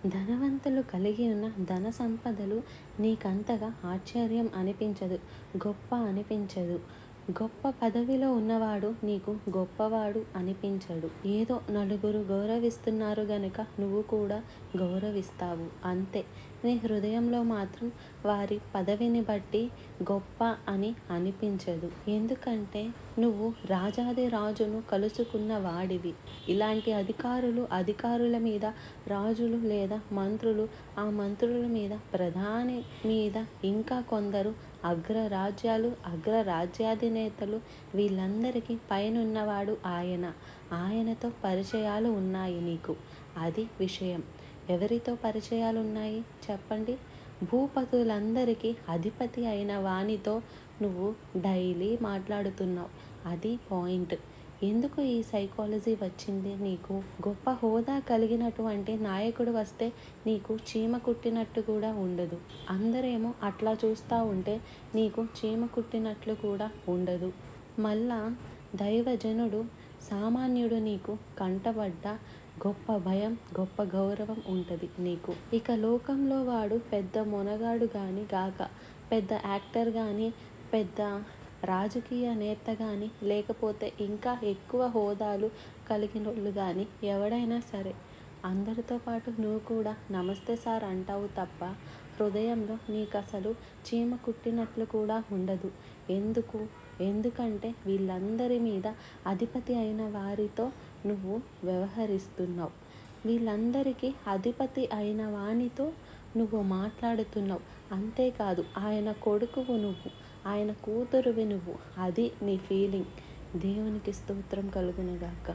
ధనవంతులు కలిగి ఉన్న ధన సంపదలు నీకంతగా ఆశ్చర్యం అనిపించదు, గొప్ప అనిపించదు. గొప్ప పదవిలో ఉన్నవాడు నీకు గొప్పవాడు అనిపించడు. ఏదో నలుగురు గౌరవిస్తున్నారు గనుక నువ్వు కూడా గౌరవిస్తావు అంతే. నీ హృదయంలో మాత్రం వారి పదవిని బట్టి గొప్ప అని అనిపించదు. ఎందుకంటే నువ్వు రాజాది రాజును కలుసుకున్న వాడివి. ఇలాంటి అధికారుల మీద, రాజులు లేదా మంత్రులు, ఆ మంత్రుల మీద, ప్రధాని మీద, ఇంకా కొందరు అగ్రరాజ్యాధినేతలు, వీళ్ళందరికీ పైనున్నవాడు ఆయన. ఆయనతో పరిచయాలు ఉన్నాయి నీకు. అది విషయం. ఎవరితో పరిచయాలు ఉన్నాయి చెప్పండి? భూపతులందరికీ అధిపతి అయిన వానితో నువ్వు డైలీ మాట్లాడుతున్నావు. అది పాయింట్. ఎందుకు ఈ సైకాలజీ వచ్చింది నీకు? గొప్ప హోదా కలిగినటువంటి నాయకుడు వస్తే నీకు చీమ కుట్టినట్టు కూడా ఉండదు. అందరేమో అట్లా చూస్తూ ఉంటే నీకు చీమ కుట్టినట్లు కూడా ఉండదు. మళ్ళా దైవజనుడు, సామాన్యుడు నీకు కంటబడ్డ గొప్ప భయం, గొప్ప గౌరవం ఉంటుంది నీకు. ఇక లోకంలో వాడు పెద్ద మొనగాడు కానీ గాక, పెద్ద యాక్టర్ కానీ, పెద్ద రాజకీయ నేత కానీ, లేకపోతే ఇంకా ఎక్కువ హోదాలు కలిగినోళ్ళు కానీ ఎవడైనా సరే, అందరితో పాటు నువ్వు కూడా నమస్తే సార్ అంటావు తప్ప హృదయంలో నీకు అసలు చీమ కుట్టినట్లు కూడా ఉండదు. ఎందుకంటే వీళ్ళందరి మీద అధిపతి అయిన వారితో నువ్వు వ్యవహరిస్తున్నావు. వీళ్ళందరికీ అధిపతి అయిన వానితో నువ్వు మాట్లాడుతున్నావు. అంతేకాదు ఆయన కొడుకువు నువ్వు, ఆయన కూతురువి నువ్వు. అది నీ ఫీలింగ్. దేవునికి స్తోత్రం కలుగునుగాక.